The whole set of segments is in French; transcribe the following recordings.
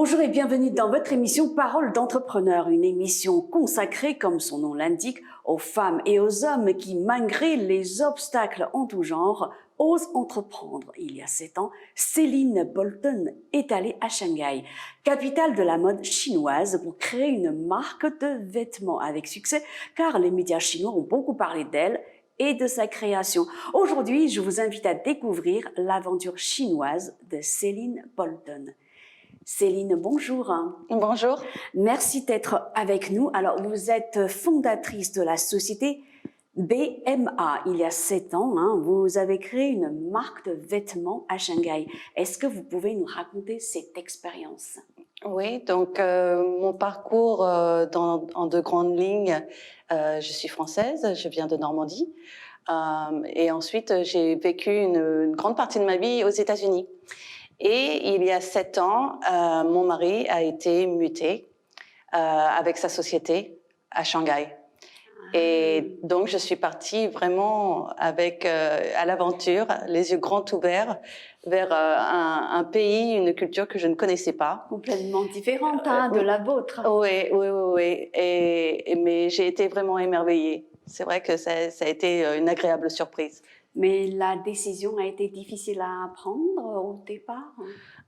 Bonjour et bienvenue dans votre émission Parole d'entrepreneur, une émission consacrée, comme son nom l'indique, aux femmes et aux hommes qui, malgré les obstacles en tout genre, osent entreprendre. Il y a 7 ans, Céline Bolton est allée à Shanghai, capitale de la mode chinoise, pour créer une marque de vêtements avec succès, car les médias chinois ont beaucoup parlé d'elle et de sa création. Aujourd'hui, je vous invite à découvrir l'aventure chinoise de Céline Bolton. Céline, bonjour. Bonjour. Merci d'être avec nous. Alors, vous êtes fondatrice de la société BMA. Il y a 7 ans, vous avez créé une marque de vêtements à Shanghai. Est-ce que vous pouvez nous raconter cette expérience? Oui, donc mon parcours en de grandes lignes, je suis française, je viens de Normandie. Et ensuite, j'ai vécu une grande partie de ma vie aux États-Unis. Et il y a 7 ans, mon mari a été muté avec sa société à Shanghai. Et donc, je suis partie vraiment à l'aventure, les yeux grands ouverts, vers un pays, une culture que je ne connaissais pas. Complètement différente de la vôtre. Oui. Mais j'ai été vraiment émerveillée. C'est vrai que ça a été une agréable surprise. Mais la décision a été difficile à prendre au départ?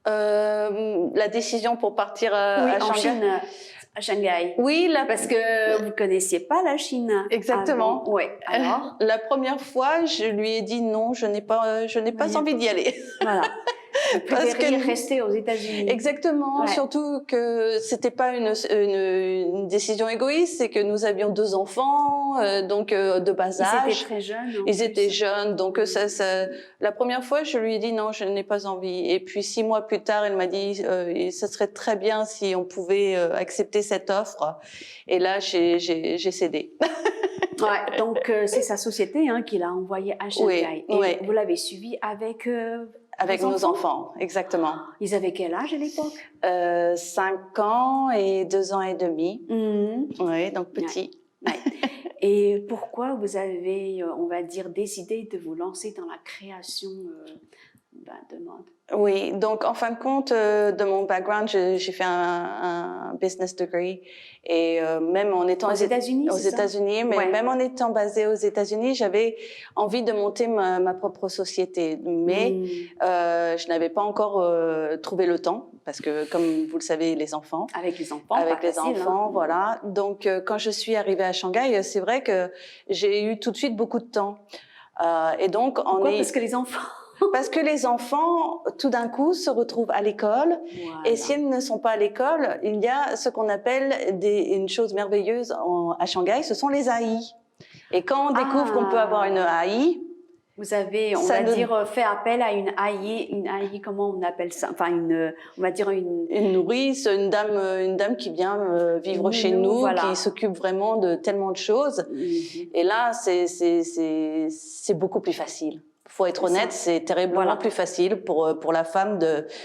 La décision pour partir à Shanghai. Chine, à Shanghai. Oui, parce que vous connaissiez pas la Chine. Exactement. Oui. Alors, la première fois, je lui ai dit non, je n'ai pas envie d'y aller. Voilà. Vous préfériez rester aux États-Unis. Exactement. Ouais. Surtout que c'était pas une décision égoïste, c'est que nous avions 2 enfants, donc de bas âge. Ils étaient très jeunes. Ils étaient jeunes, donc la première fois, je lui ai dit non, je n'ai pas envie. Et puis 6 mois plus tard, elle m'a dit ce serait très bien si on pouvait accepter cette offre. Et là, j'ai cédé. Ouais, donc c'est sa société qui l'a envoyé à Shanghai. Oui, et vous l'avez suivi avec nos enfants, exactement. Ils avaient quel âge à l'époque? 5 ans et 2 ans et demi. Oui, donc petits. Ouais. Et pourquoi vous avez, on va dire, décidé de vous lancer dans la création de mode? Oui, donc en fin de compte, de mon background, j'ai fait un business degree et même en étant aux États-Unis, mais même en étant basée aux États-Unis, j'avais envie de monter ma propre société, mais je n'avais pas encore trouvé le temps parce que, comme vous le savez, les enfants. Avec les enfants, voilà. Donc quand je suis arrivée à Shanghai, c'est vrai que j'ai eu tout de suite beaucoup de temps. Et donc pourquoi? Parce que les enfants. Parce que les enfants, tout d'un coup, se retrouvent à l'école. Voilà. Et si elles ne sont pas à l'école, il y a ce qu'on appelle une chose merveilleuse à Shanghai, ce sont les AI. Et quand on découvre qu'on peut avoir une AI... Vous avez, on va dire, fait appel à une AI, comment on appelle ça? Enfin, on va dire une nourrice, une dame qui vient vivre chez nous, voilà. Qui s'occupe vraiment de tellement de choses. Et là, c'est beaucoup plus facile. Faut être honnête, c'est terriblement plus facile pour la femme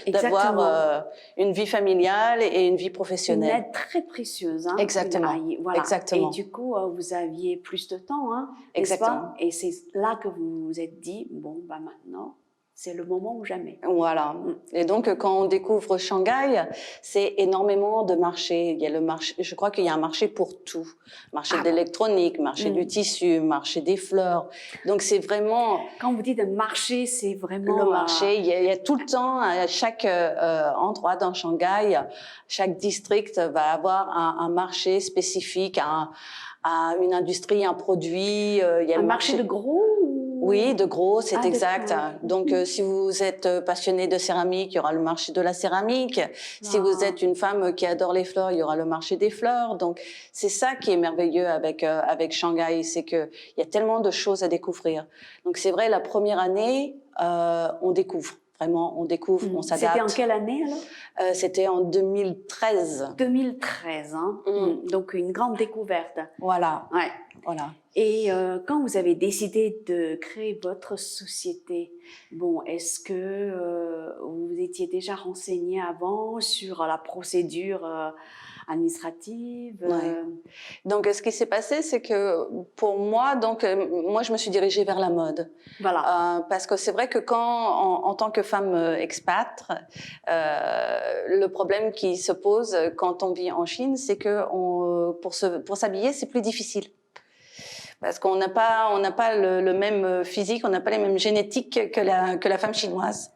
d'avoir une vie familiale et une vie professionnelle. Une aide très précieuse. Exactement. Voilà. Exactement. Et du coup, vous aviez plus de temps, Exactement. Et c'est là que vous vous êtes dit, bon, maintenant, c'est le moment ou jamais. Voilà. Et donc, quand on découvre Shanghai, c'est énormément de marchés. Il y a le marché, je crois qu'il y a un marché pour tout. Marché de l'électronique, marché du tissu, marché des fleurs. Donc, c'est vraiment... Quand vous dites un marché, c'est vraiment... Le marché, il y a tout le temps, à chaque endroit dans Shanghai, chaque district va avoir un marché spécifique, à une industrie, un produit. Il y a un marché de gros Oui, de gros, c'est exact. Donc, si vous êtes passionné de céramique, il y aura le marché de la céramique. Si vous êtes une femme qui adore les fleurs, il y aura le marché des fleurs. Donc, c'est ça qui est merveilleux avec Shanghai, c'est que il y a tellement de choses à découvrir. Donc, c'est vrai, la première année, on découvre. Vraiment, on découvre, on s'adapte. C'était en quelle année alors? C'était en 2013. 2013, donc une grande découverte. Voilà. Ouais. Voilà. Et quand vous avez décidé de créer votre société, bon, est-ce que vous étiez déjà renseigné avant sur la procédure administrative. Ouais. Donc, ce qui s'est passé, c'est que pour moi, moi, je me suis dirigée vers la mode. Voilà. Parce que c'est vrai que en tant que femme expat, le problème qui se pose quand on vit en Chine, c'est que pour s'habiller, c'est plus difficile. Parce qu'on n'a pas le même physique, on n'a pas les mêmes génétiques que la femme chinoise.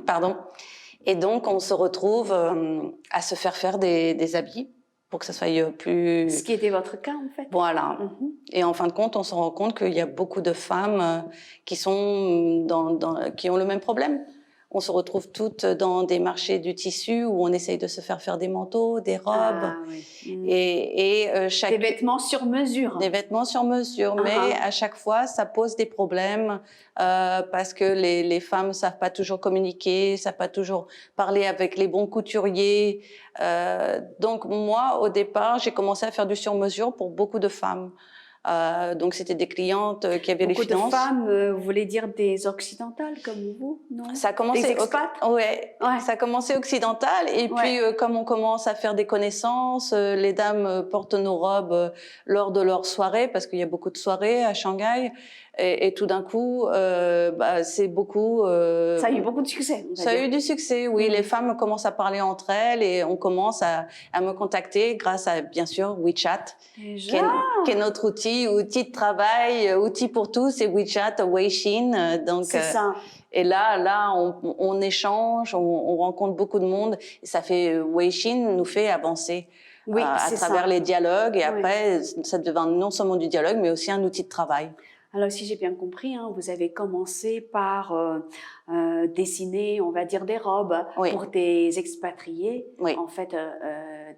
Pardon. Et donc, on se retrouve à se faire des habits pour que ça soit plus... Ce qui était votre cas, en fait. Voilà. Et en fin de compte, on se rend compte qu'il y a beaucoup de femmes qui sont qui ont le même problème. On se retrouve toutes dans des marchés du tissu où on essaye de se faire des manteaux, des robes. Ah, oui. Et Des vêtements sur mesure. Des vêtements sur mesure, mais à chaque fois, ça pose des problèmes parce que les femmes ne savent pas toujours communiquer, ne savent pas toujours parler avec les bons couturiers. Donc moi, au départ, j'ai commencé à faire du sur-mesure pour beaucoup de femmes. Donc c'était des clientes qui avaient les finances. Beaucoup de femmes, vous voulez dire des occidentales comme vous, non? Ça a commencé des expats? Ouais, ça a commencé occidental et puis comme on commence à faire des connaissances, les dames portent nos robes lors de leurs soirées parce qu'il y a beaucoup de soirées à Shanghai et tout d'un coup, c'est beaucoup. Ça a eu beaucoup de succès. Ça a eu du succès, oui. Les femmes commencent à parler entre elles et on commence à me contacter grâce à bien sûr WeChat, qui est notre outil de travail, outil pour tous, c'est WeChat, Weixin. Donc c'est ça. Et là, on échange, on rencontre beaucoup de monde. Et ça fait Weixin nous fait avancer à travers les dialogues. Et après, ça devient non seulement du dialogue, mais aussi un outil de travail. Alors, si j'ai bien compris, vous avez commencé par dessiner, on va dire, des robes pour des expatriés, en fait,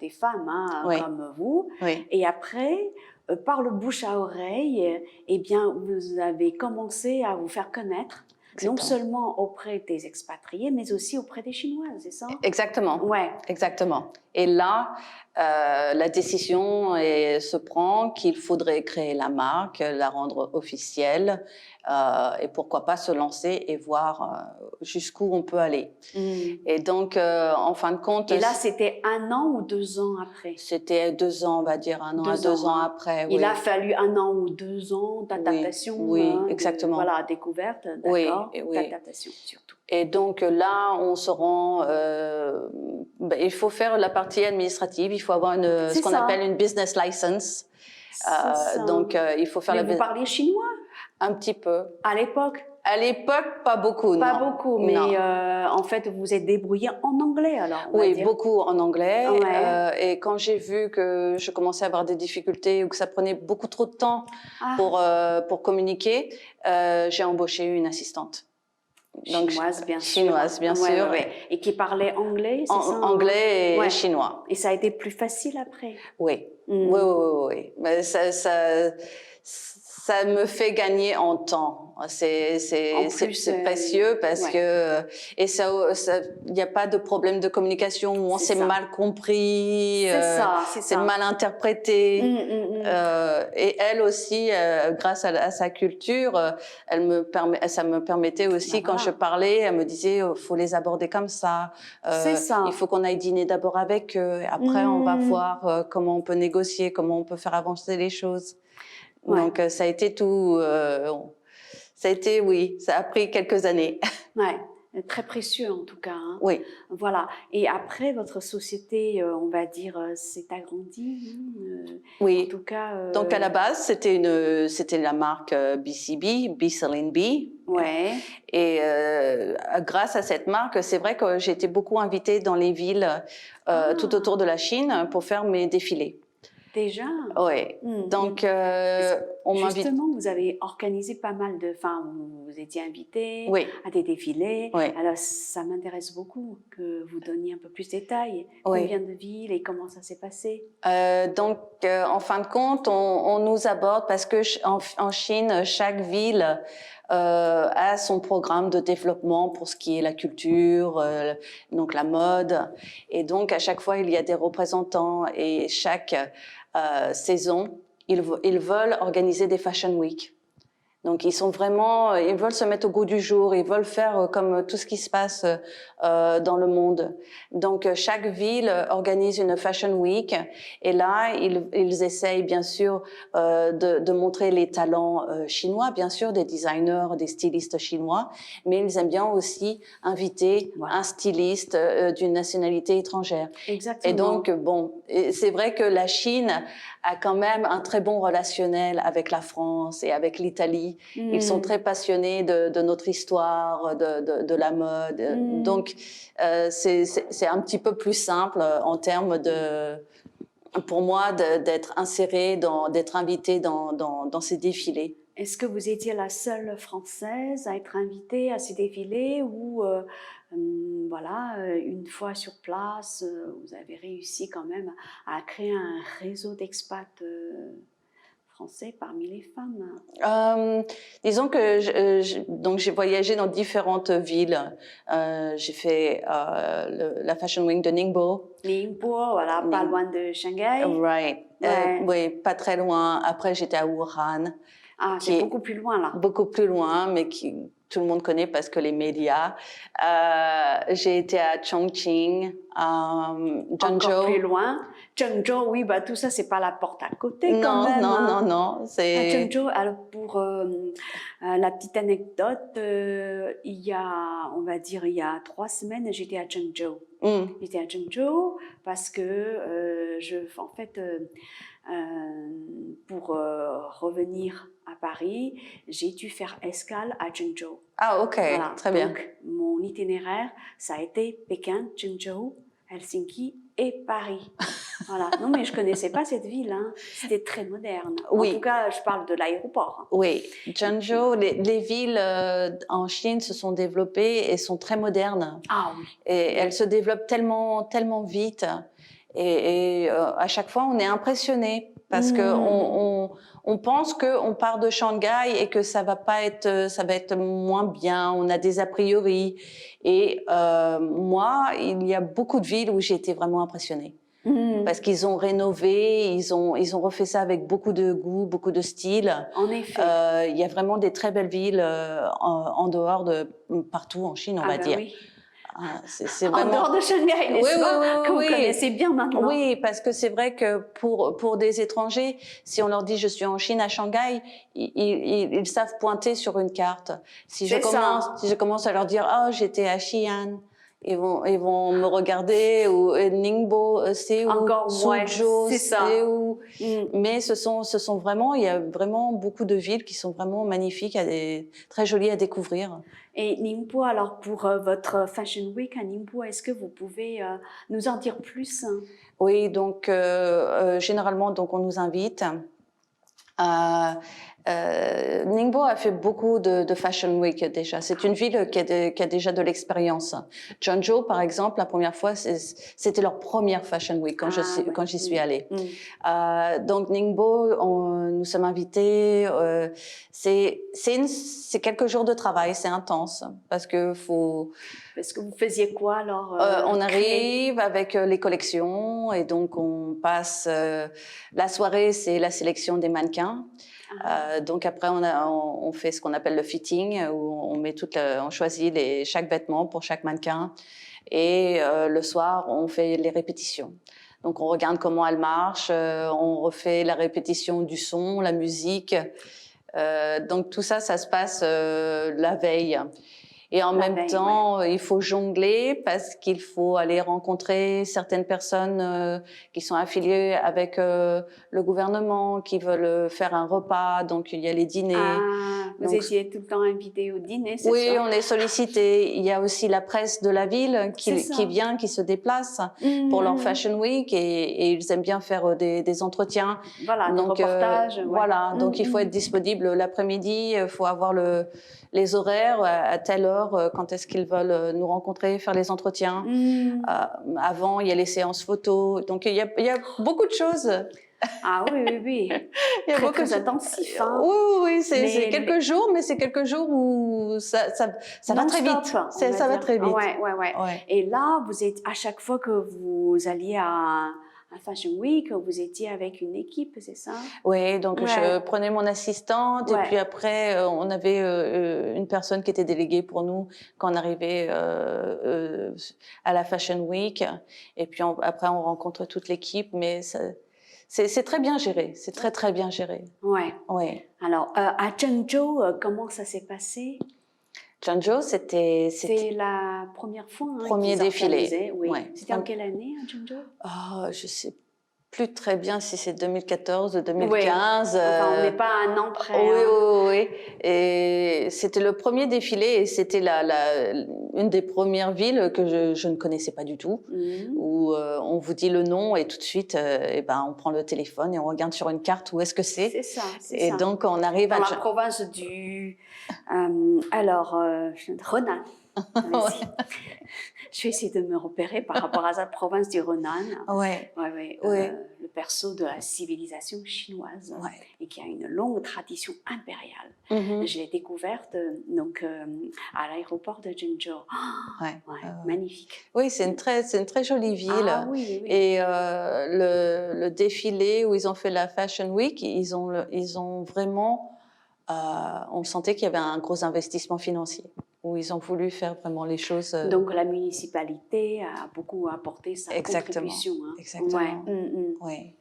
des femmes comme vous. Et après, par le bouche à oreille, eh bien, vous avez commencé à vous faire connaître. Non seulement auprès des expatriés, mais aussi auprès des Chinois, c'est ça? Exactement. Ouais. Exactement. Et là, la décision se prend qu'il faudrait créer la marque, la rendre officielle, et pourquoi pas se lancer et voir jusqu'où on peut aller. Et donc, en fin de compte... Et là, c'était 1 an ou 2 ans après? C'était 2 ans, on va dire, 1 an à 2 ans après. Il a fallu 1 an ou 2 ans d'adaptation. Oui, exactement. Voilà, découverte, d'accord, d'adaptation surtout. Et donc là, on se rend... il faut faire la partie administrative, il faut avoir ce qu'on appelle une business license. Donc, il faut faire Mais vous parliez chinois? Un petit peu. À l'époque? À l'époque, pas beaucoup, Pas beaucoup, mais en fait, vous vous êtes débrouillé en anglais alors? Oui, beaucoup en anglais. Et quand j'ai vu que je commençais à avoir des difficultés ou que ça prenait beaucoup trop de temps pour communiquer, j'ai embauché une assistante. Donc, chinoise, bien sûr. Et qui parlait anglais, c'est ça? Anglais et chinois. Et ça a été plus facile après? Oui. Oui. Mais ça me fait gagner en temps. C'est précieux parce que il n'y a pas de problème de communication où on s'est mal compris, c'est mal interprété. Et elle aussi, grâce à sa culture, ça me permettait aussi quand je parlais, elle me disait faut les aborder comme ça. Il faut qu'on aille dîner d'abord avec eux. Et après, on va voir comment on peut négocier, comment on peut faire avancer les choses. Donc, ça a été tout... ça a pris quelques années. Ouais, très précieux en tout cas. Hein. Oui. Voilà. Et après, votre société, on va dire, s'est agrandie. Oui. En tout cas... Donc, à la base, c'était la marque BCB, B Celine B. Ouais. Et grâce à cette marque, c'est vrai que j'ai été beaucoup invitée dans les villes tout autour de la Chine pour faire mes défilés. Déjà? Oui. Donc, on m'invite. Justement, vous avez organisé pas mal de... Enfin, vous étiez invité à des défilés. Oui. Alors, ça m'intéresse beaucoup que vous donniez un peu plus de détails. Combien de villes et comment ça s'est passé? Donc, en fin de compte, on nous aborde parce que en Chine, chaque ville a son programme de développement pour ce qui est la culture, donc la mode. Et donc, à chaque fois, il y a des représentants et chaque saison, ils veulent organiser des Fashion Week. Donc ils sont vraiment, ils veulent se mettre au goût du jour, ils veulent faire comme tout ce qui se passe dans le monde. Donc chaque ville organise une Fashion Week et là ils essayent bien sûr de montrer les talents chinois, bien sûr des designers, des stylistes chinois, mais ils aiment bien aussi inviter un styliste d'une nationalité étrangère. Exactement. Et donc bon, c'est vrai que la Chine a quand même un très bon relationnel avec la France et avec l'Italie. Ils sont très passionnés de notre histoire, de la mode. Donc, c'est un petit peu plus simple en termes pour moi, d'être insérée, d'être invitée dans ces défilés. Est-ce que vous étiez la seule Française à être invitée à ces défilés ou voilà, une fois sur place, vous avez réussi quand même à créer un réseau d'expats français parmi les femmes? Disons que donc j'ai voyagé dans différentes villes. J'ai fait la Fashion Week de Ningbo. Ningbo, voilà, pas loin de Shanghai. Right. Ouais. Oui, pas très loin. Après, j'étais à Wuhan. Ah, c'est beaucoup plus loin là. Beaucoup plus loin, mais tout le monde connaît parce que les médias. J'ai été à Chongqing, Zhengzhou. Encore plus loin. Zhengzhou, oui, bah, tout ça, c'est pas la porte à côté quand Non, même. non, hein. non, non. C'est... Zhengzhou, alors pour la petite anecdote, il y a, on va dire, il y a 3 semaines, j'étais à Zhengzhou. J'étais à Zhengzhou parce que en fait, pour revenir à Paris, j'ai dû faire escale à Zhengzhou. Ah, ok, Voilà. très bien. Donc, mon itinéraire, ça a été Pékin, Zhengzhou, Helsinki et Paris. Voilà. Non, mais je connaissais pas cette ville. Hein. C'était très moderne. Oui. En tout cas, je parle de l'aéroport. Hein. Oui, Zhengzhou, les villes en Chine se sont développées et sont très modernes. Ah oui. Et elles se développent tellement, tellement vite. Et à chaque fois, on est impressionné parce que on pense qu'on part de Shanghai et que ça va être moins bien. On a des a priori. Et moi, il y a beaucoup de villes où j'ai été vraiment impressionnée. Parce qu'ils ont rénové, ils ont refait ça avec beaucoup de goût, beaucoup de style. En effet. Il y a vraiment des très belles villes en dehors de partout en Chine, on va dire. Oui. C'est vraiment... En dehors de Shanghai, n'est-ce pas, que vous connaissez bien maintenant. Oui, parce que c'est vrai que pour des étrangers, si on leur dit je suis en Chine à Shanghai, ils savent pointer sur une carte. Si je commence à leur dire j'étais à Xi'an, ils vont me regarder, ou Ningbo, c'est où, encore Suzhou, c'est où. Mais ce sont vraiment, il y a vraiment beaucoup de villes qui sont vraiment magnifiques, très jolies à découvrir. Et Ningbo, alors pour votre Fashion Week à Ningbo, est-ce que vous pouvez nous en dire plus? Oui, donc généralement, donc on nous invite. Ningbo a fait beaucoup de Fashion Week déjà. C'est une ville qui a déjà de l'expérience. Zhengzhou, par exemple, la première fois, c'était leur première Fashion Week quand j'y suis allée. Donc Ningbo, nous sommes invités. C'est quelques jours de travail, c'est intense parce que faut. Parce que vous faisiez quoi alors? On arrive avec les collections et donc on passe la soirée, c'est la sélection des mannequins. Donc après on fait ce qu'on appelle le fitting où on choisit chaque vêtement pour chaque mannequin et le soir on fait les répétitions. Donc on regarde comment elle marche, on refait la répétition du son, la musique. Donc tout ça se passe la veille. Et en même temps, il faut jongler parce qu'il faut aller rencontrer certaines personnes qui sont affiliées avec le gouvernement, qui veulent faire un repas. Donc, il y a les dîners. Vous étiez tout le temps invité au dîner, c'est ça? Oui, on est sollicité. Il y a aussi la presse de la ville qui vient, qui se déplace pour leur Fashion Week et ils aiment bien faire des entretiens. Voilà, des reportages. Voilà, donc il faut être disponible l'après-midi, il faut avoir les horaires à telle heure, quand est-ce qu'ils veulent nous rencontrer, faire les entretiens. Avant, il y a les séances photos. Donc, il y a beaucoup de choses. Ah oui. Il y a beaucoup intensif. Hein. Oui, c'est quelques jours, mais c'est quelques jours où ça va très vite. Ça va très vite. Ouais. Et là, à chaque fois que vous alliez à un Fashion Week, vous étiez avec une équipe, c'est ça? Oui, donc je prenais mon assistante et puis après, on avait une personne qui était déléguée pour nous quand on arrivait à la Fashion Week. Et puis après, on rencontre toute l'équipe, mais c'est très bien géré, c'est très très bien géré. Ouais. Ouais. Alors, à Zhengzhou, comment ça s'est passé? Zhengzhou, c'était la première fois premier qu'ils défilé. Oui. Ouais. C'était en quelle année à Zhengzhou? Je sais plus très bien si c'est 2014 ou 2015. Oui. Enfin, on n'est pas un an près. Oui, hein. oui, oui. Et c'était le premier défilé et c'était une des premières villes que je ne connaissais pas du tout, où on vous dit le nom et tout de suite, on prend le téléphone et on regarde sur une carte où est-ce que c'est. C'est ça, c'est et ça. Donc, on arrive dans la province du... Henan. Allez-y. Je vais essayer de me repérer par rapport à cette province du Henan. Ouais. Le berceau de la civilisation chinoise et qui a une longue tradition impériale. Je l'ai découverte à l'aéroport de Zhengzhou. Magnifique. Oui, c'est une très jolie ville. Ah, oui. Et le défilé où ils ont fait la Fashion Week, ils ont vraiment... on sentait qu'il y avait un gros investissement financier, où ils ont voulu faire vraiment les choses... Donc la municipalité a beaucoup apporté sa contribution. Hein. Exactement. Ouais.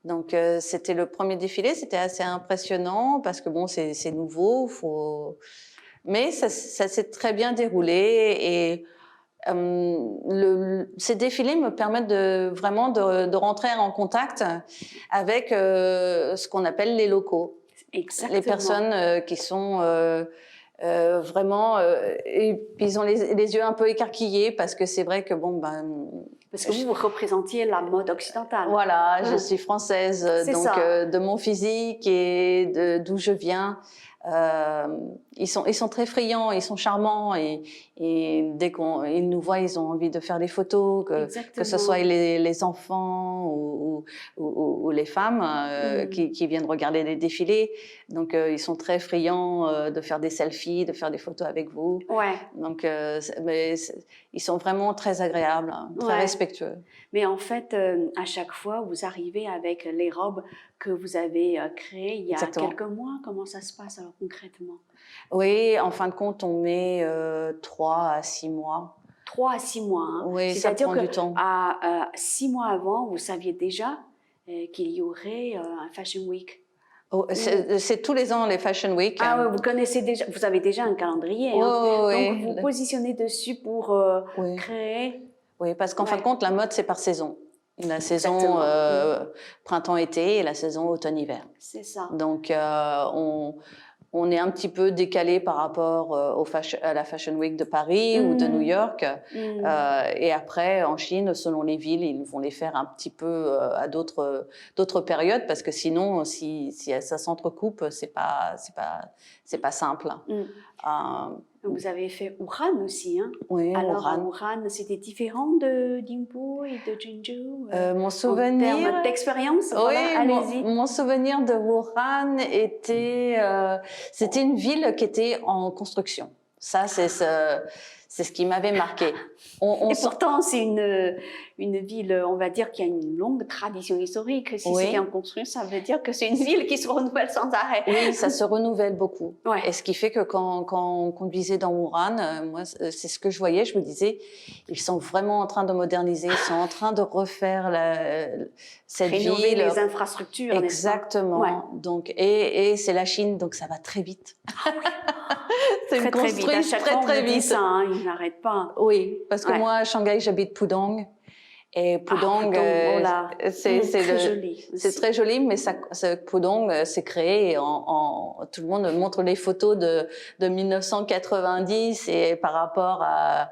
Donc c'était le premier défilé, c'était assez impressionnant parce que bon, c'est nouveau, mais ça s'est très bien déroulé et ces défilés me permettent vraiment de rentrer en contact avec ce qu'on appelle les locaux. Exactement. Les personnes qui sont vraiment... et puis ils ont les yeux un peu écarquillés parce que c'est vrai que parce que vous représentiez la mode occidentale. Voilà, je suis française, donc de mon physique et d'où je viens. Ils sont très friands, ils sont charmants et dès qu'ils nous voient, ils ont envie de faire des photos, que ce soit les enfants ou les femmes qui viennent regarder les défilés. Donc ils sont très friands de faire des selfies, de faire des photos avec vous. Ouais. Donc ils sont vraiment très agréables, très respectueux. Mais en fait, à chaque fois, vous arrivez avec les robes que vous avez créées il y a quelques mois. Comment ça se passe alors concrètement? Oui, en fin de compte, on met 3 à 6 mois. 3 à 6 mois. Hein. Oui, ça prend du temps. À 6 mois avant, vous saviez déjà qu'il y aurait un Fashion Week. C'est tous les ans les Fashion Week. Ah oui, vous connaissez déjà, vous avez déjà un calendrier. Donc vous positionnez dessus pour créer. Oui, parce qu'en fin de compte, la mode, c'est par saison. La saison printemps-été et la saison automne-hiver. C'est ça. Donc, on est un petit peu décalé par rapport à la Fashion Week de Paris ou de New York. Et après, en Chine, selon les villes, ils vont les faire un petit peu à d'autres périodes parce que sinon, si ça s'entrecoupe, c'est pas simple. Vous avez fait Wuhan aussi, hein? Oui, alors Wuhan, c'était différent de Ningbo et de Zhengzhou mon souvenir, en termes d'expérience. Oui, allez-y. Mon souvenir de Wuhan c'était une ville qui était en construction. Ça, c'est ce qui m'avait marqué. Et pourtant, c'est une ville, on va dire, qui a une longue tradition historique. Si c'est en construction, ça veut dire que c'est une ville qui se renouvelle sans arrêt. Oui, ça se renouvelle beaucoup. Ouais. Et ce qui fait que quand on conduisait dans Wuhan, moi, c'est ce que je voyais. Je me disais, ils sont vraiment en train de moderniser, ils sont en train de refaire cette rénover ville. les infrastructures. Exactement. Ouais. Donc, et c'est la Chine, donc ça va très vite. C'est très vite. À chaque fois, on dit ça, hein, ils n'arrêtent pas. Oui, parce que moi, à Shanghai, j'habite Pudong. Et Pudong, c'est très joli. C'est très joli, mais Pudong s'est créé tout le monde montre les photos de 1990 et par rapport à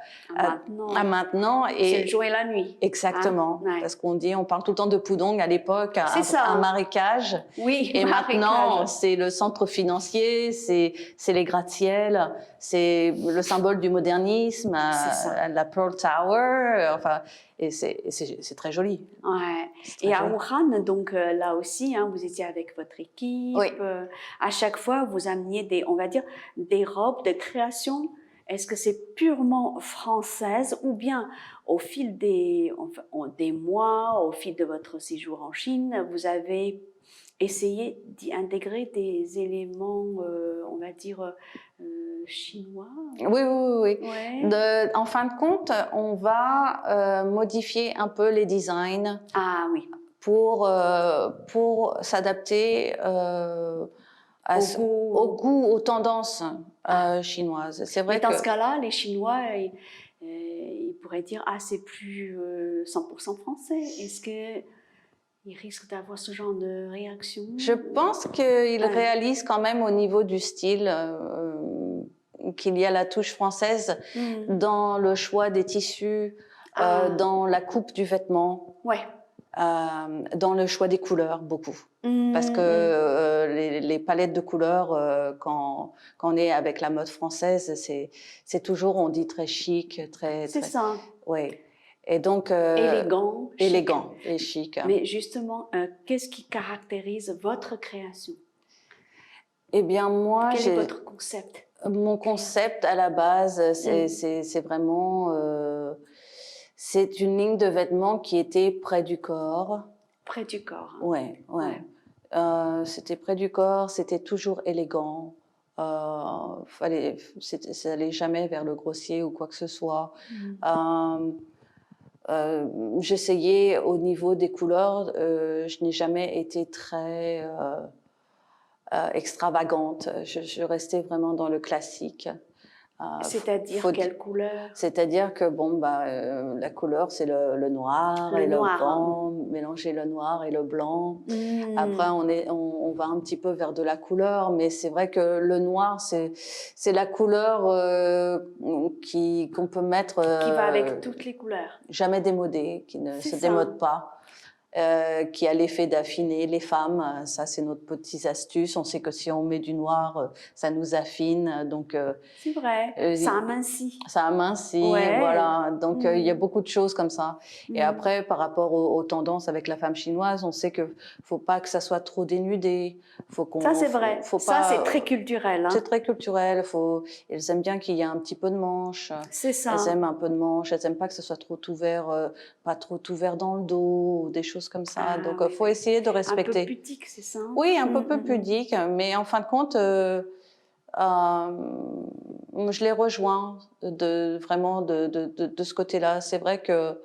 maintenant. C'est le jour et la nuit. Exactement. Hein? Parce on parle tout le temps de Pudong à l'époque, un marécage. Oui, et maintenant, c'est le centre financier, c'est les gratte-ciel, c'est le symbole du modernisme, la Pearl Tower, et c'est très joli. Ouais. Et à Wuhan, donc là aussi, hein, vous étiez avec votre équipe. Oui. À chaque fois, vous ameniez on va dire, des robes de création est-ce que c'est purement française ou bien au fil des mois, au fil de votre séjour en Chine, vous avez essayé d'y intégrer des éléments, on va dire, chinois? Oui, oui, oui, oui. Ouais. En fin de compte, on va modifier un peu les designs Ah oui, pour s'adapter au goût, aux tendances chinoises. C'est mais vrai dans que ce cas-là, les Chinois, ils pourraient dire, ah, c'est plus 100% français. Est-ce que ils risquent d'avoir ce genre de réaction? je pense qu'ils Ouais. réalisent quand même au niveau du style qu'il y a la touche française Mhm. dans le choix des tissus, Ah, dans la coupe du vêtement, ouais. dans le choix des couleurs, beaucoup. Parce que Mhm. les palettes de couleurs, quand on est avec la mode française, c'est toujours, on dit très chic, C'est très, ça. ouais. Et donc Élégant, chic. élégant et chic. Mais justement, qu'est-ce qui caractérise votre création? Eh bien moi, Quel est votre concept? mon concept à la base, Mm. c'est vraiment, c'est une ligne de vêtements qui était près du corps. Près du corps. Hein. Ouais, ouais. Ouais. C'était près du corps, c'était toujours élégant. Ça allait jamais vers le grossier ou quoi que ce soit. Mm. J'essayais au niveau des couleurs, je n'ai jamais été très extravagante. Je restais vraiment dans le classique. C'est-à-dire quelle couleur? C'est-à-dire que bon, la couleur, c'est le noir Le et le noir. blanc, mélanger le noir et le blanc. Mm. Après, on va un petit peu vers de la couleur, mais c'est vrai que le noir, c'est la couleur qu'on peut mettre Qui va avec toutes les couleurs. jamais démodée, qui ne C'est se ça. démode pas. Qui a l'effet d'affiner les femmes. Ça, c'est notre petite astuce. On sait que si on met du noir, ça nous affine. Donc, C'est vrai, ça amincit. ça amincit, Ouais. voilà. Donc, il y a Mm. beaucoup de choses comme ça. Et Mm. après, par rapport aux tendances avec la femme chinoise, on sait que faut pas que ça soit trop dénudé. Ça, c'est vrai. Faut Ça, pas, c'est très culturel. Hein. c'est très culturel. Elles aiment bien qu'il y ait un petit peu de manche. C'est ça. Elles aiment un peu de manche. Elles aiment pas que ce soit trop ouvert, pas trop ouvert dans le dos, ou des choses comme ça. Ah, Donc, oui, faut oui. essayer de respecter. Un peu pudique, c'est ça? Oui, un peu Mm, mm, pudique, mais en fin de compte, je les rejoins vraiment de ce côté-là. C'est vrai que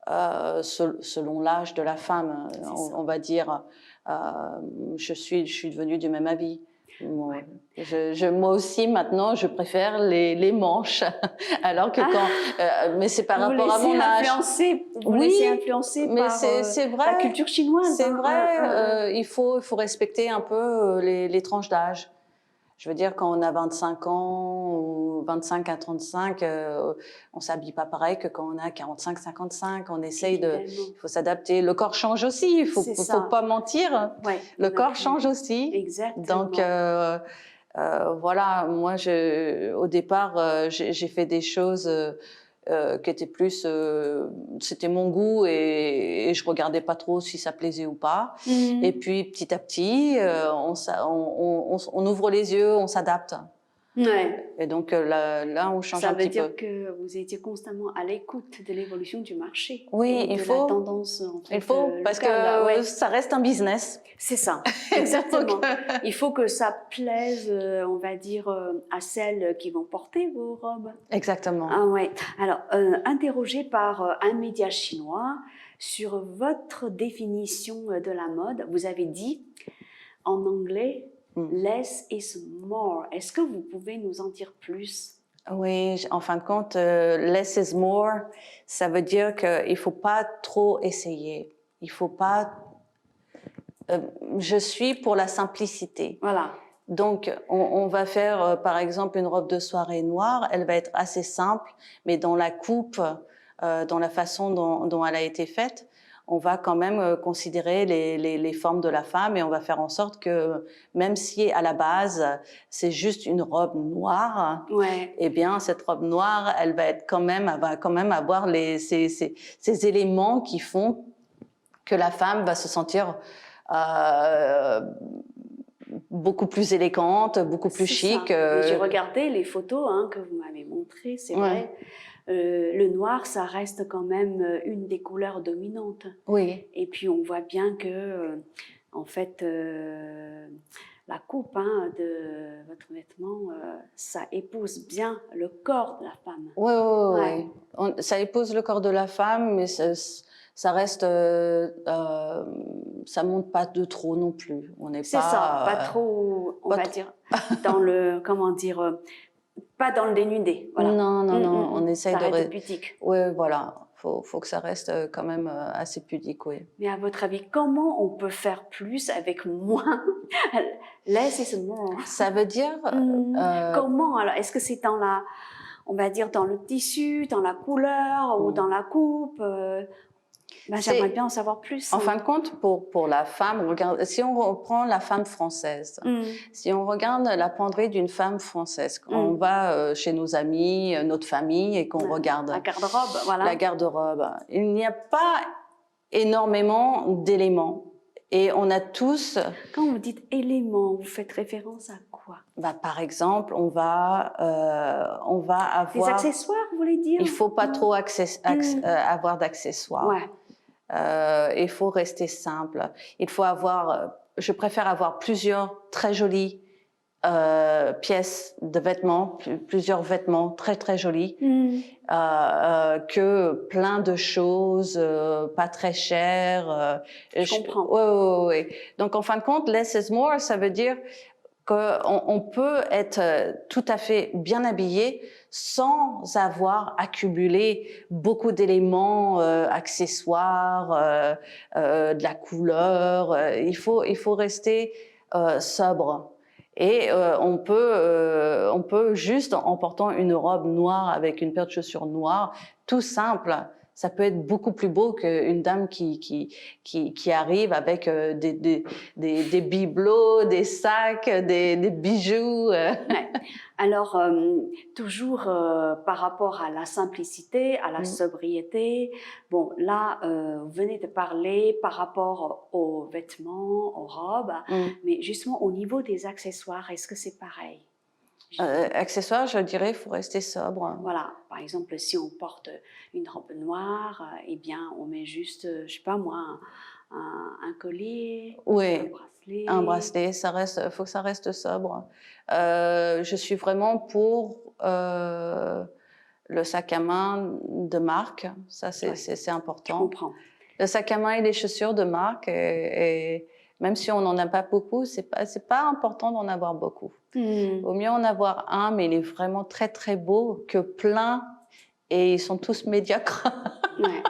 selon l'âge de la femme, on va dire, je suis devenue du même avis. Moi, ouais. moi aussi, maintenant, je préfère les manches, alors que mais c'est par rapport à mon âge. Vous laissez influencer mais par c'est vrai, la culture chinoise. c'est Hein. vrai. Il faut respecter un peu les tranches d'âge. Je veux dire, quand on a 25 ans ou 25 à 35, on s'habille pas pareil que quand on a 45, 55. On essaye il faut s'adapter. Le corps change aussi. Il faut pas mentir. Ouais, le corps change aussi. Exactement. Donc, voilà. Moi, au départ, j'ai fait des choses qui étaient plus, c'était mon goût et je regardais pas trop si ça plaisait ou pas. Mm. Et puis petit à petit, on ouvre les yeux, on s'adapte. Ouais. Et donc là, on change un petit peu. Ça veut dire que vous étiez constamment à l'écoute de l'évolution du marché. Oui, et de la tendance. En fait, il faut parce que ça reste un business. C'est ça, exactement. Il faut que ça plaise, on va dire, à celles qui vont porter vos robes. Exactement. Ah ouais. Alors, interrogé par un média chinois sur votre définition de la mode, vous avez dit en anglais less is more. Est-ce que vous pouvez nous en dire plus? Oui, en fin de compte, less is more, ça veut dire qu'il faut pas trop essayer. Il faut pas. Je suis pour la simplicité. Voilà. Donc, on va faire, par exemple, une robe de soirée noire. Elle va être assez simple, mais dans la coupe, dans la façon dont elle a été faite, on va quand même considérer les formes de la femme et on va faire en sorte que, même si à la base c'est juste une robe noire, ouais. eh bien cette robe noire, elle va quand même avoir ces éléments qui font que la femme va se sentir beaucoup plus élégante, beaucoup plus C'est chic. ça. J'ai regardé les photos que vous m'avez montrées, c'est vrai. Le noir, ça reste quand même une des couleurs dominantes. Oui. Et puis on voit bien que, en fait, la coupe de votre vêtement, ça épouse bien le corps de la femme. Oui, Ouais. ça épouse le corps de la femme, mais ça reste, ça monte pas de trop non plus. On n'est C'est pas, ça, pas trop, on pas va trop. dire, dans le, comment dire, pas dans le dénudé, voilà. Non, non, non, on essaye Ça de... reste pudique. Oui, voilà, faut que ça reste quand même assez pudique, oui. Mais à votre avis, comment on peut faire plus avec moins? Less is more. Ça veut dire... Comment alors? Est-ce que c'est dans la, on va dire dans le tissu, dans la couleur ou dans la coupe? J'aimerais bien en savoir plus. En fin de compte, pour la femme, si on reprend la femme française, si on regarde la penderie d'une femme française, quand on va chez nos amis, notre famille, et qu'on regarde la garde-robe, voilà. La garde-robe, il n'y a pas énormément d'éléments. Et on a tous... Quand vous dites éléments, vous faites référence à quoi? Par exemple, on va avoir... Des accessoires, vous voulez dire? Il ne faut pas trop avoir d'accessoires. Ouais. Il faut rester simple. Il faut avoir... je préfère avoir plusieurs très jolies pièces de vêtements, plusieurs vêtements très très jolis, que plein de choses pas très chères. Je comprends. Oui. Donc en fin de compte, less is more, ça veut dire qu'on peut être tout à fait bien habillé sans avoir accumulé beaucoup d'éléments accessoires, de la couleur. Il faut rester sobre. Et on peut juste, en portant une robe noire avec une paire de chaussures noires, tout simple, ça peut être beaucoup plus beau qu'une dame qui arrive avec des bibelots, des sacs, des bijoux. Ouais. Alors, toujours par rapport à la simplicité, à la sobriété, bon, là, vous venez de parler par rapport aux vêtements, aux robes, mais justement au niveau des accessoires, est-ce que c'est pareil? Accessoires, je dirais, il faut rester sobre. Voilà, par exemple, si on porte une robe noire, eh bien, on met juste, je sais pas moi, un collier, un bracelet. Un bracelet, faut que ça reste sobre. Je suis vraiment pour le sac à main de marque, ça c'est important. Je comprends. Le sac à main et les chaussures de marque, et même si on n'en a pas beaucoup, c'est pas important d'en avoir beaucoup. Vaut mieux en avoir un, mais il est vraiment très très beau, que plein, et ils sont tous médiocres. Ouais.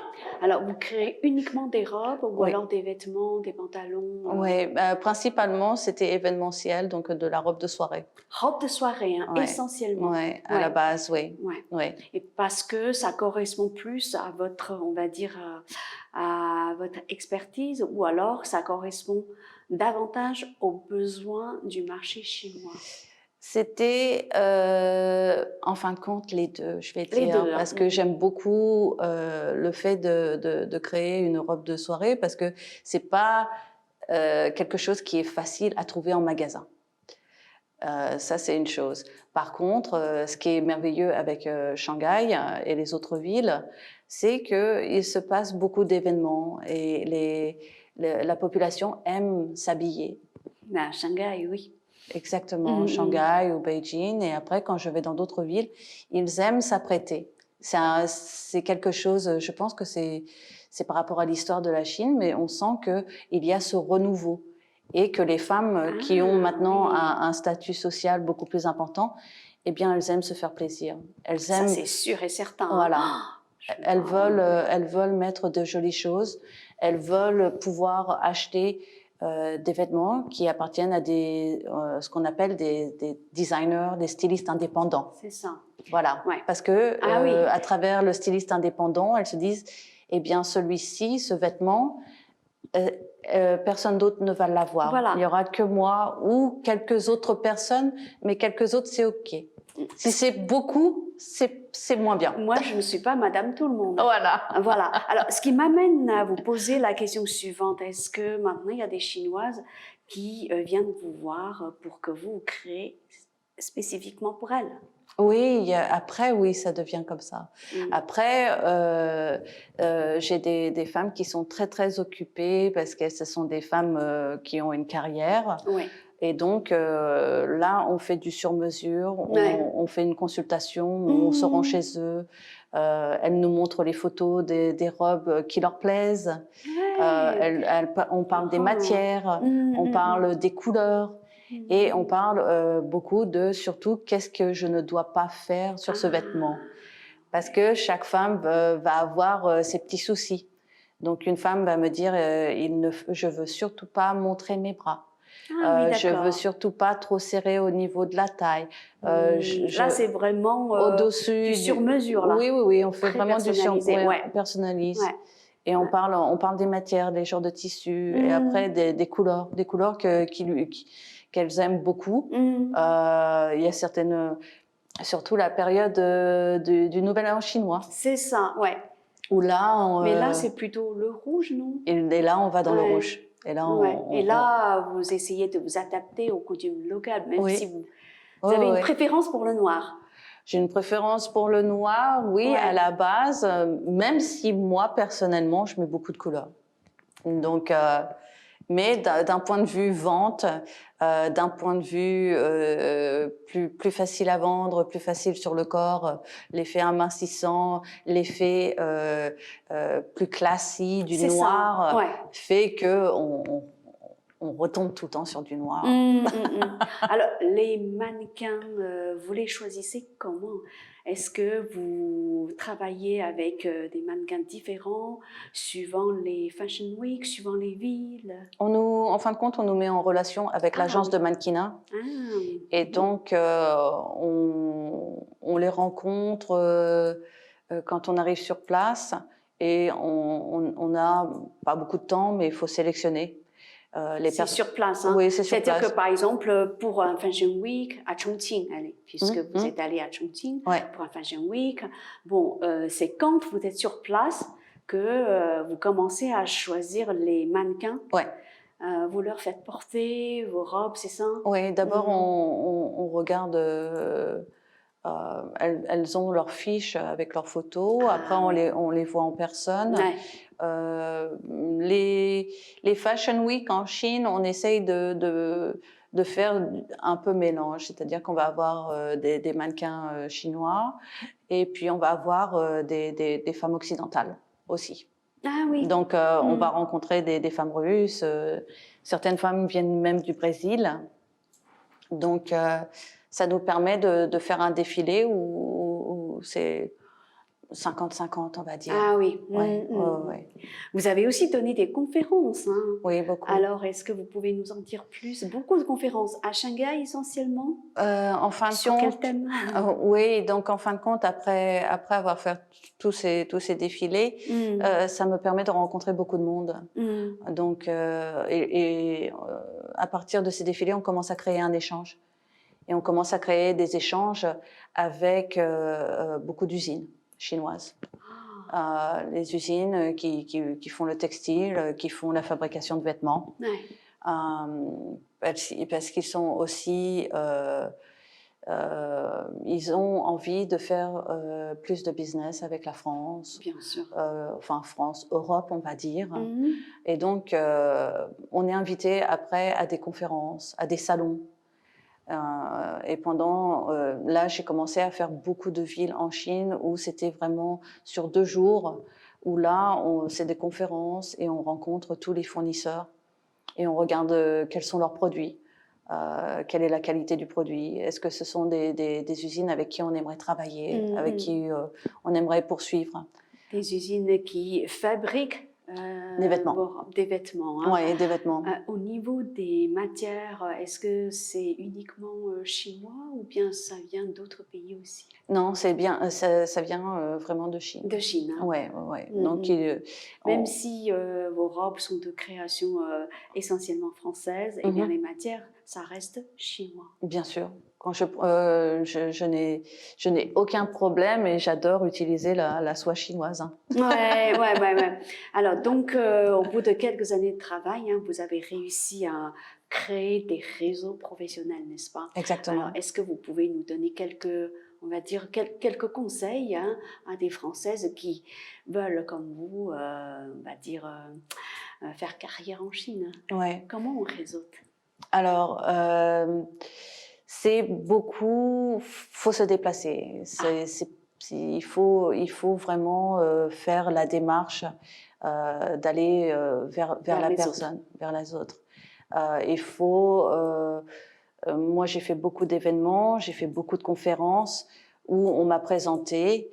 Alors, vous créez uniquement des robes ou alors des vêtements, des pantalons? Oui, principalement, c'était événementiel, donc de la robe de soirée. Robe de soirée, essentiellement. Oui, à la base, oui. Ouais. Et parce que ça correspond plus à votre, on va dire, à votre expertise, ou alors ça correspond davantage aux besoins du marché chinois? C'était, en fin de compte, les deux, je vais dire, parce que j'aime beaucoup le fait de créer une robe de soirée, parce que c'est pas quelque chose qui est facile à trouver en magasin. Ça, c'est une chose. Par contre, ce qui est merveilleux avec Shanghai et les autres villes, c'est qu'il se passe beaucoup d'événements et la population aime s'habiller. Shanghai, oui. Exactement, Shanghai ou Beijing. Et après, quand je vais dans d'autres villes, ils aiment s'apprêter. C'est quelque chose, je pense que c'est par rapport à l'histoire de la Chine, mais on sent qu'il y a ce renouveau. Et que les femmes qui ont maintenant un statut social beaucoup plus important, eh bien, elles aiment se faire plaisir. Elles aiment... Ça, c'est sûr et certain. Voilà. Elles veulent mettre de jolies choses. Elles veulent pouvoir acheter des vêtements qui appartiennent à ce qu'on appelle des designers, des stylistes indépendants. C'est ça. Voilà. Ouais. Parce que à travers le styliste indépendant, elles se disent, eh bien, celui-ci, ce vêtement, personne d'autre ne va l'avoir. Voilà. Il n'y aura que moi ou quelques autres personnes, mais quelques autres, c'est OK. Si c'est beaucoup, c'est moins bien. Moi, je ne suis pas Madame Tout-le-Monde. Voilà. Voilà. Alors, ce qui m'amène à vous poser la question suivante, est-ce que maintenant, il y a des Chinoises qui viennent vous voir pour que vous créez spécifiquement pour elles. Oui, après, oui, ça devient comme ça. Après, j'ai des femmes qui sont très, très occupées parce que ce sont des femmes qui ont une carrière. Oui. Et donc, là, on fait du sur-mesure, on fait une consultation, on se rend chez eux. Elles nous montrent les photos des robes qui leur plaisent. On parle des matières, on parle des couleurs. Et on parle beaucoup de surtout qu'est-ce que je ne dois pas faire sur ce vêtement. Parce que chaque femme va avoir ses petits soucis. Donc une femme va me dire je veux surtout pas montrer mes bras. Oui, je veux surtout pas trop serrer au niveau de la taille. Là, c'est vraiment au-dessus du sur-mesure. Là. Oui, oui, oui, on fait très vraiment du sur-mesure. Ouais. On personnalise. Ouais. Et on parle des matières, des genres de tissus, et après des couleurs qu'elles aiment beaucoup. Il y a certaines, surtout la période du Nouvel An chinois. C'est ça, ouais. Où là, mais là, c'est plutôt le rouge, non? Et là, on va dans le rouge. Et là, vous essayez de vous adapter aux coutumes locales, même si vous avez une préférence pour le noir. J'ai une préférence pour le noir, oui, à la base, même si moi, personnellement, je mets beaucoup de couleurs. Donc, mais d'un point de vue vente, d'un point de vue plus facile à vendre, plus facile sur le corps, l'effet amincissant, l'effet plus classique du noir fait que on retombe tout le temps sur du noir. Alors, les mannequins, vous les choisissez comment? Est-ce que vous travaillez avec des mannequins différents, suivant les Fashion Week, suivant les villes? En fin de compte, on nous met en relation avec l'agence de mannequinat. Et donc, on les rencontre quand on arrive sur place. Et on n'a pas beaucoup de temps, mais il faut sélectionner. C'est sur place, hein? Oui, c'est sur place. C'est-à-dire que, par exemple, pour un Fashion Week à Chongqing, allez, puisque vous êtes allé à Chongqing pour un Fashion Week, bon, c'est quand vous êtes sur place que vous commencez à choisir les mannequins. Vous leur faites porter vos robes, c'est ça? Oui, d'abord, on regarde... elles ont leurs fiches avec leurs photos. Après, on les voit en personne. Les Fashion Week en Chine, on essaye de faire un peu mélange. C'est-à-dire qu'on va avoir des mannequins chinois et puis on va avoir des femmes occidentales aussi. Donc, on va rencontrer des femmes russes. Certaines femmes viennent même du Brésil. Donc, ça nous permet de faire un défilé où c'est 50-50, on va dire. Ah oui. Vous avez aussi donné des conférences. Hein? Oui, beaucoup. Alors, est-ce que vous pouvez nous en dire plus? Beaucoup de conférences à Shanghai essentiellement. En fin de Sur compte, quel thème? Oui, donc en fin de compte, après avoir fait tous ces défilés, ça me permet de rencontrer beaucoup de monde. Donc, à partir de ces défilés, on commence à créer un échange. Et on commence à créer des échanges avec beaucoup d'usines chinoises. Les usines qui font le textile, qui font la fabrication de vêtements. Parce qu'ils sont aussi... ils ont envie de faire plus de business avec la France. Bien sûr. Enfin, France, Europe, on va dire. Et donc, on est invité après à des conférences, à des salons. Et là, j'ai commencé à faire beaucoup de villes en Chine où c'était vraiment sur 2 jours, où là, c'est des conférences et on rencontre tous les fournisseurs et on regarde quels sont leurs produits, quelle est la qualité du produit, est-ce que ce sont des usines avec qui on aimerait travailler, avec qui on aimerait poursuivre. Des usines qui fabriquent des vêtements. Des vêtements. Hein. Oui, des vêtements. Au niveau des matières, est-ce que c'est uniquement chinois ou bien ça vient d'autres pays aussi? Non, ça vient vraiment de Chine. De Chine. Hein. Ouais. Donc, même si vos robes sont de création essentiellement française, eh bien les matières, ça reste chinois. Bien sûr. Quand je n'ai aucun problème et j'adore utiliser la soie chinoise. Hein. Ouais. Alors donc, au bout de quelques années de travail, hein, vous avez réussi à créer des réseaux professionnels, n'est-ce pas? Exactement. Alors, est-ce que vous pouvez nous donner quelques, on va dire, quelques conseils hein, à des Françaises qui veulent, comme vous, on va dire, faire carrière en Chine? Ouais. Comment on réseaute? Alors, c'est beaucoup, faut se déplacer. Il faut vraiment faire la démarche d'aller vers la les personne, vers les autres. Il faut. Moi, j'ai fait beaucoup d'événements, j'ai fait beaucoup de conférences où on m'a présenté,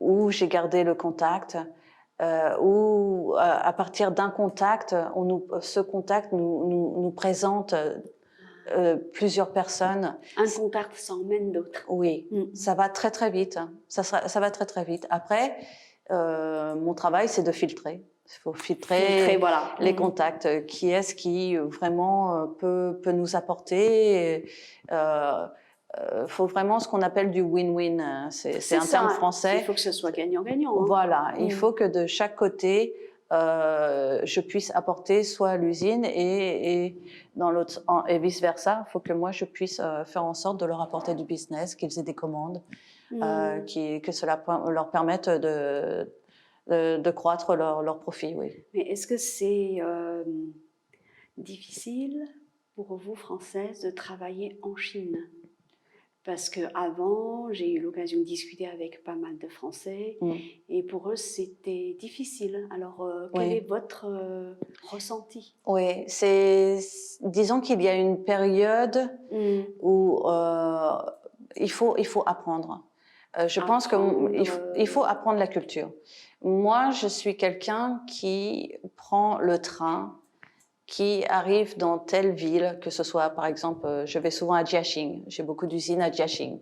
où j'ai gardé le contact. Où à partir d'un contact, ce contact nous présente plusieurs personnes. Un contact s'emmène d'autres. Oui, ça va très très vite. Ça va très très vite. Après, mon travail, c'est de filtrer. Il faut filtrer voilà. les contacts. Qui est-ce qui vraiment peut nous apporter faut vraiment ce qu'on appelle du win-win. C'est un terme français. Il faut que ce soit gagnant-gagnant. Hein. Voilà, il faut que de chaque côté, je puisse apporter soit à l'usine et dans l'autre et vice versa. Il faut que moi je puisse faire en sorte de leur apporter du business, qu'ils aient des commandes, que cela leur permette de croître leur profit. Oui. Mais est-ce que c'est difficile pour vous, Françaises, de travailler en Chine? Parce qu'avant, j'ai eu l'occasion de discuter avec pas mal de Français et pour eux, c'était difficile. Alors, quel est votre ressenti? Oui, disons qu'il y a une période où il faut apprendre. Je pense qu'il faut apprendre la culture. Moi, je suis quelqu'un qui prend le train, qui arrive dans telle ville, que ce soit, par exemple, je vais souvent à Jiaxing. J'ai beaucoup d'usines à Jiaxing.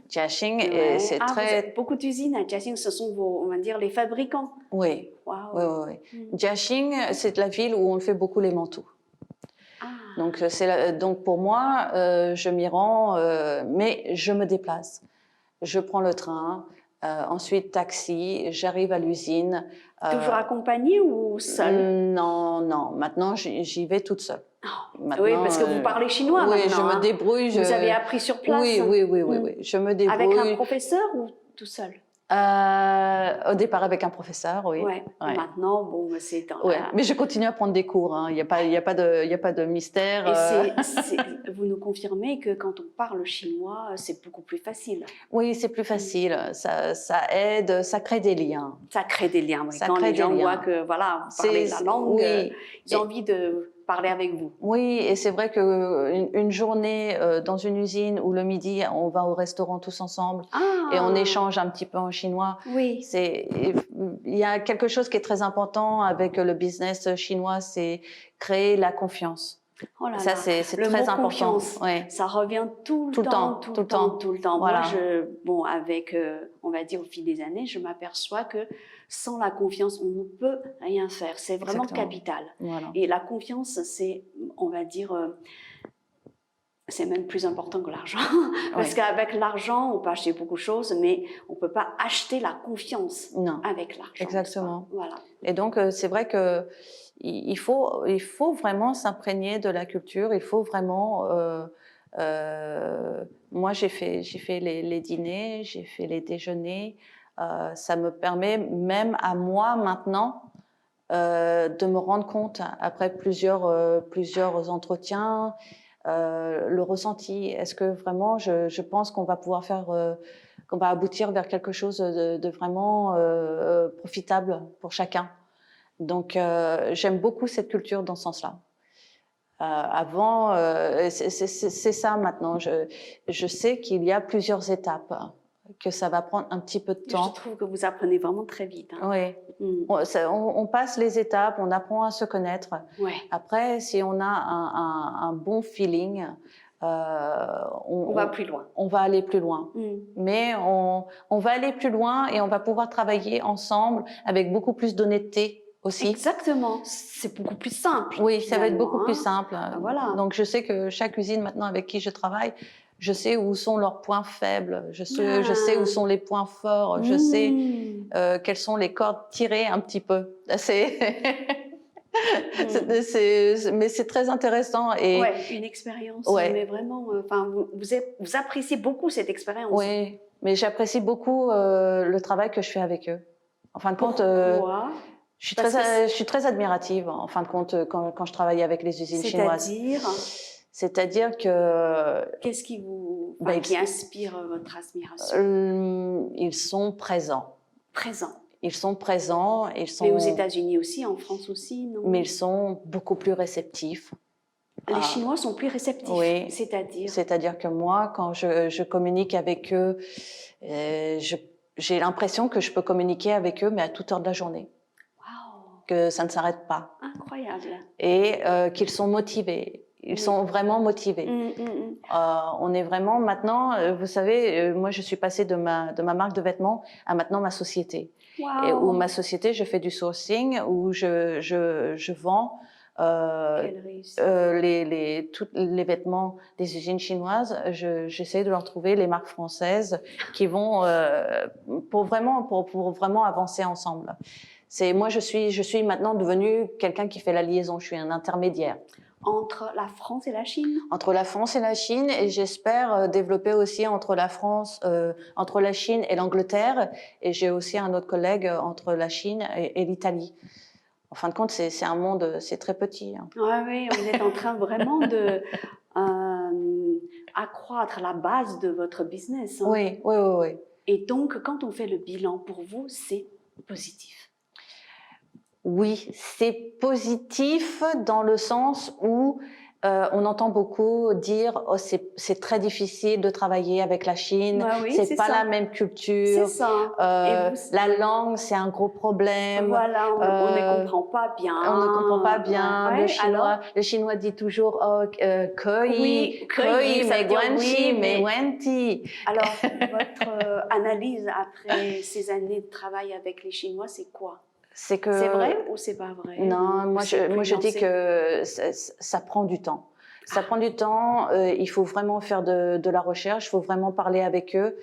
Jiaxing, ouais. c'est très... Vous avez beaucoup d'usines à Jiaxing, ce sont on va dire, les fabricants. Oui. Wow. Oui. Jiaxing, c'est la ville où on fait beaucoup les manteaux. Donc, donc pour moi, je m'y rends, mais je me déplace. Je prends le train, ensuite taxi, j'arrive à l'usine. Toujours accompagnée ou seule? Non. Maintenant, j'y vais toute seule. Maintenant, oui, parce que vous parlez chinois oui, maintenant. Je me débrouille. Vous avez appris sur place? Oui. Je me débrouille. Avec un professeur ou tout seul? Au départ avec un professeur, oui. Ouais. Maintenant, bon, c'est dans Mais je continue à prendre des cours. Il n'y a pas de mystère. Et vous nous confirmez que quand on parle chinois, c'est beaucoup plus facile. Oui, c'est plus facile. Ça aide, ça crée des liens. Ça crée des liens. Oui. Quand les gens voient que voilà, vous parlez la langue, ils ont envie de parler avec vous. Oui, et c'est vrai qu'une journée dans une usine où le midi, on va au restaurant tous ensemble et on échange un petit peu en chinois. Oui. Il y a quelque chose qui est très important avec le business chinois, c'est créer la confiance. Oh là ça, là. c'est le très mot important. Confiance, ça revient tout le temps. Voilà. Moi, avec, on va dire, au fil des années, je m'aperçois que sans la confiance, on ne peut rien faire. C'est vraiment capital. Voilà. Et la confiance, c'est, on va dire, c'est même plus important que l'argent. Parce qu'avec l'argent, on peut acheter beaucoup de choses, mais on ne peut pas acheter la confiance avec l'argent. Exactement. Voilà. Et donc, c'est vrai que il faut vraiment s'imprégner de la culture. Il faut vraiment. Moi, j'ai fait les dîners, j'ai fait les déjeuners. Ça me permet même à moi maintenant de me rendre compte après plusieurs entretiens. Le ressenti, est-ce que vraiment je pense qu'on va pouvoir qu'on va aboutir vers quelque chose de vraiment profitable pour chacun. Donc j'aime beaucoup cette culture dans ce sens-là. Avant, c'est ça maintenant. Je sais qu'il y a plusieurs étapes, que ça va prendre un petit peu de temps. Je trouve que vous apprenez vraiment très vite. Hein. Oui. On passe les étapes, on apprend à se connaître. Ouais. Après, si on a un bon feeling, on va plus loin. On va aller plus loin. Mais on va aller plus loin et on va pouvoir travailler ensemble avec beaucoup plus d'honnêteté aussi. Exactement. C'est beaucoup plus simple. Oui, ça va être beaucoup plus simple. Voilà. Donc, je sais que chaque usine maintenant avec qui je travaille, je sais où sont leurs points faibles, je sais où sont les points forts, je sais quelles sont les cordes tirées un petit peu. Mais c'est très intéressant. Et ouais, une expérience, ouais. mais vraiment, enfin, vous appréciez beaucoup cette expérience. Oui, mais j'apprécie beaucoup le travail que je fais avec eux. En fin de compte, Pourquoi? Parce que je suis très admirative, en fin de compte, quand je travaille avec les usines chinoises. C'est-à-dire que qu'est-ce qui vous, ben, qui inspire votre admiration? Ils sont présents. Présent. Ils sont présents, Mais aux États-Unis aussi, en France aussi, non? mais ils sont beaucoup plus réceptifs. Les Chinois sont plus réceptifs, oui, c'est-à-dire? C'est-à-dire que moi, quand je communique avec eux, j'ai l'impression que je peux communiquer avec eux, mais à toute heure de la journée. Wow. Que ça ne s'arrête pas. Incroyable. Et qu'ils sont motivés. Ils sont vraiment motivés. On est vraiment maintenant, vous savez, moi je suis passée de ma marque de vêtements à maintenant ma société. Wow. Et où ma société, je fais du sourcing, où je vends tous les vêtements des usines chinoises. J'essaie de leur trouver les marques françaises qui vont pour vraiment avancer ensemble. Moi je suis maintenant devenue quelqu'un qui fait la liaison. Je suis un intermédiaire. Entre la France et la Chine? Entre la France et la Chine, et j'espère développer aussi entre la Chine et l'Angleterre, et j'ai aussi un autre collègue entre la Chine et l'Italie. En fin de compte, c'est un monde, c'est très petit. Hein. Oui, vous êtes en train vraiment de accroître la base de votre business. Hein. Oui. Et donc, quand on fait le bilan, pour vous, c'est positif? Oui, c'est positif dans le sens où on entend beaucoup dire oh, c'est très difficile de travailler avec la Chine, oui, c'est pas la même culture, c'est ça. la langue c'est un gros problème. Voilà, on ne comprend pas bien. On ne comprend pas bien. Le chinois dit toujours oh, koi, mais guanxi, mais wenti. Alors, votre analyse après ces années de travail avec les Chinois, c'est quoi? C'est vrai ou c'est pas vrai? Non, moi je dis que ça prend du temps. Ça prend du temps, il faut vraiment faire de la recherche, il faut vraiment parler avec eux,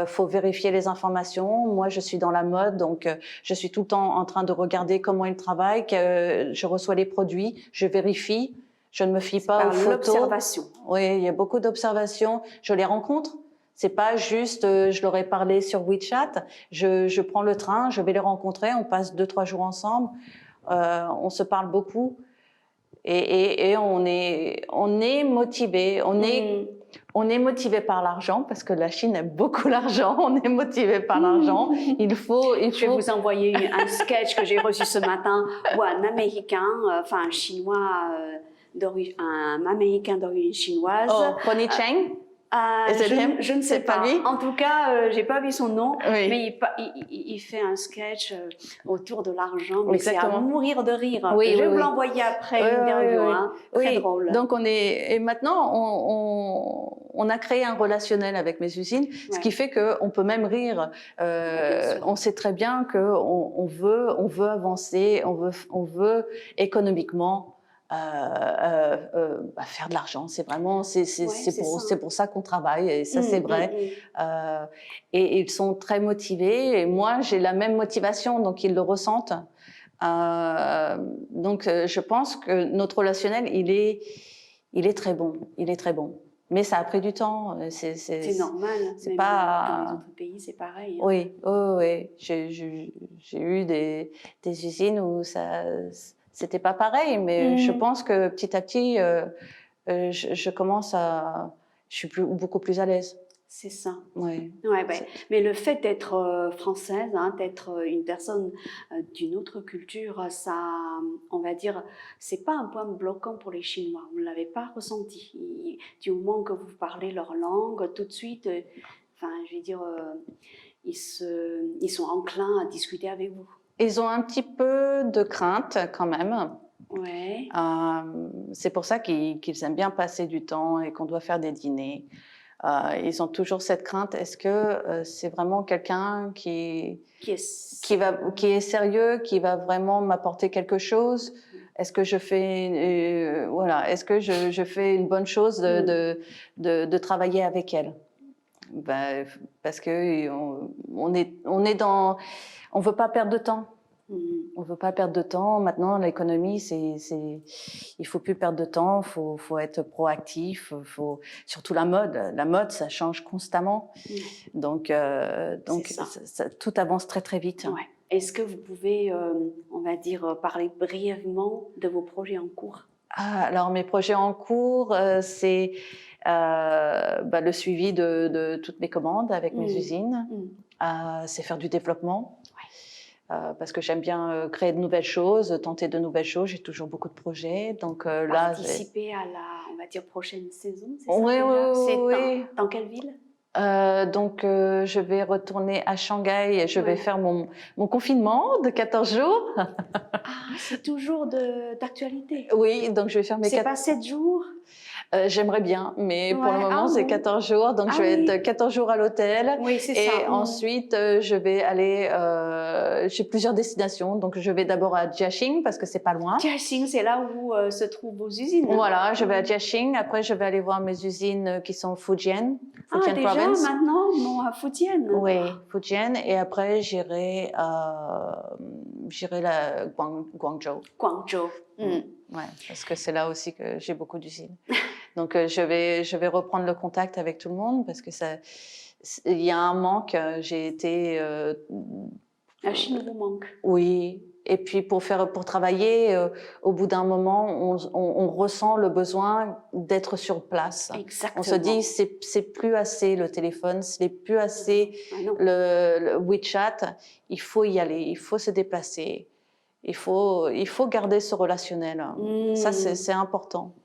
faut vérifier les informations. Moi, je suis dans la mode, donc je suis tout le temps en train de regarder comment ils travaillent, je reçois les produits, je vérifie, je ne me fie pas aux photos. L'observation. Oui, il y a beaucoup d'observations, je les rencontre. C'est pas juste, je leur ai parlé sur WeChat, je prends le train, je vais les rencontrer, on passe 2-3 jours ensemble, on se parle beaucoup et on est motivé, on est motivé par l'argent parce que la Chine aime beaucoup l'argent, on est motivé par l'argent. Je vais vous envoyer un sketch que j'ai reçu ce matin où un Américain, enfin un Chinois, un Américain d'origine chinoise. Oh, Pony Cheng. Je ne sais pas. Lui. En tout cas, j'ai pas vu son nom, oui. mais il fait un sketch autour de l'argent, mais c'est à mourir de rire. Oui, je vais vous l'envoyer après l'interview, hein. Très drôle. Donc et maintenant on a créé un relationnel avec mes usines, ce qui fait qu'on peut même rire. On sait très bien qu'on veut avancer, on veut économiquement. Faire de l'argent, c'est vraiment c'est pour ça qu'on travaille et ça c'est vrai. Et ils sont très motivés et moi j'ai la même motivation donc ils le ressentent. Donc je pense que notre relationnel il est très bon, mais ça a pris du temps. C'est normal. C'est pas dans les autres pays c'est pareil. Hein. Oui. J'ai eu des usines où c'était pas pareil, mais je pense que petit à petit, je suis beaucoup plus à l'aise. C'est ça. Ouais. Mais le fait d'être française, hein, d'être une personne d'une autre culture, ça, on va dire, c'est pas un point bloquant pour les Chinois. Vous ne l'avez pas ressenti. Du moment que vous parlez leur langue, tout de suite, je veux dire, ils sont enclins à discuter avec vous. Ils ont un petit peu de crainte quand même. Ouais. C'est pour ça qu'ils aiment bien passer du temps et qu'on doit faire des dîners. Ils ont toujours cette crainte. Est-ce que c'est vraiment quelqu'un qui est sérieux, qui va vraiment m'apporter quelque chose? Est-ce que je fais est-ce que je fais une bonne chose de travailler avec elle? Parce que on veut pas perdre de temps. On ne veut pas perdre de temps. Maintenant, l'économie, il faut plus perdre de temps. Faut être proactif. Surtout la mode. La mode, ça change constamment. Donc tout avance très très vite. Ouais. Est-ce que vous pouvez, on va dire, parler brièvement de vos projets en cours? Alors mes projets en cours, c'est le suivi de toutes mes commandes avec mes usines. C'est faire du développement. Parce que j'aime bien créer de nouvelles choses, tenter de nouvelles choses. J'ai toujours beaucoup de projets. Donc là, participer à la, on va dire, prochaine saison, c'est ça? Oui. Dans quelle ville? Je vais retourner à Shanghai et je vais faire mon confinement de 14 jours. C'est toujours d'actualité. Oui, donc je vais faire mes... C'est pas 7 jours? J'aimerais bien, mais pour le moment, c'est 14 jours. Donc, je vais être 14 jours à l'hôtel. Oui, c'est ça. Et ensuite, je vais aller... j'ai plusieurs destinations. Donc, je vais d'abord à Jiaxing, parce que c'est pas loin. Jiaxing, c'est là où se trouvent vos usines. Voilà, je vais à Jiaxing. Après, je vais aller voir mes usines qui sont Fujian déjà, Province. maintenant, non, à Fujian. Oui, Fujian. Et après, j'irai à Guangzhou. Guangzhou. Ouais, parce que c'est là aussi que j'ai beaucoup d'usines. Donc, je vais reprendre le contact avec tout le monde parce que il y a un manque. J'ai été... La Chine vous manque. Oui. Et puis, pour travailler, au bout d'un moment, on ressent le besoin d'être sur place. Exactement. On se dit, c'est plus assez le téléphone, c'est plus assez le WeChat. Il faut y aller, il faut se déplacer. Il faut garder ce relationnel. Ça, c'est important.